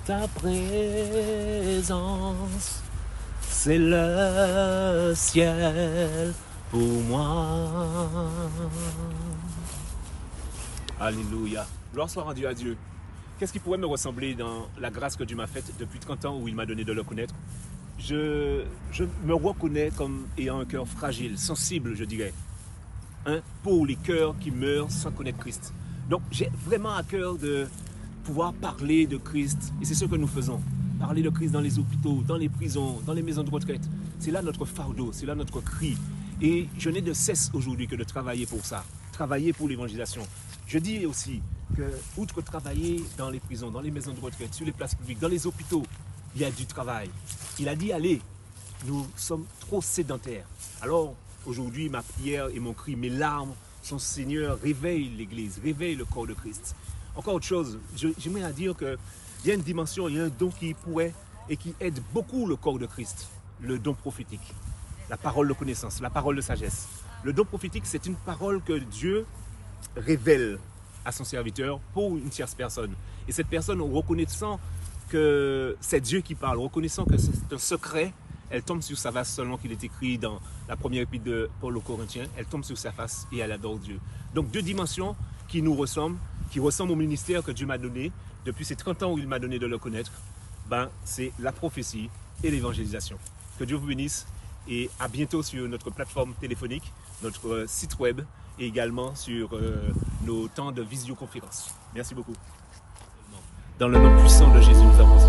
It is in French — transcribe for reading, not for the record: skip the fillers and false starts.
ta présence, c'est le ciel pour moi. Alléluia. Gloire soit rendue à Dieu. Qu'est-ce qui pourrait me ressembler dans la grâce que Dieu m'a faite depuis 30 ans où il m'a donné de le connaître? Je me reconnais comme ayant un cœur fragile, sensible, je dirais, pour les cœurs qui meurent sans connaître Christ. Donc j'ai vraiment à cœur de pouvoir parler de Christ, et c'est ce que nous faisons. Parler de Christ dans les hôpitaux, dans les prisons, dans les maisons de retraite. C'est là notre fardeau, c'est là notre cri. Et je n'ai de cesse aujourd'hui que de travailler pour ça, travailler pour l'évangélisation. Je dis aussi que, outre travailler dans les prisons, dans les maisons de retraite, sur les places publiques, dans les hôpitaux, il y a du travail. Il a dit, allez, nous sommes trop sédentaires. Alors, aujourd'hui, ma prière et mon cri, mes larmes sont, Seigneur, réveille l'Église, réveille le corps de Christ. Encore autre chose, j'aimerais dire qu'il y a une dimension, il y a un don qui pourrait et qui aide beaucoup le corps de Christ, le don prophétique, la parole de connaissance, la parole de sagesse. Le don prophétique, c'est une parole que Dieu révèle à son serviteur pour une tierce personne. Et cette personne, en reconnaissant que c'est Dieu qui parle, reconnaissant que c'est un secret, elle tombe sur sa face selon qu'il est écrit dans la première épître de Paul aux Corinthiens, elle tombe sur sa face et elle adore Dieu. Donc deux dimensions qui nous ressemblent, qui ressemblent au ministère que Dieu m'a donné depuis ces 30 ans où il m'a donné de le connaître, c'est la prophétie et l'évangélisation. Que Dieu vous bénisse et à bientôt sur notre plateforme téléphonique, notre site web et également sur nos temps de visioconférence. Merci beaucoup. Dans le nom puissant de Jésus, nous avons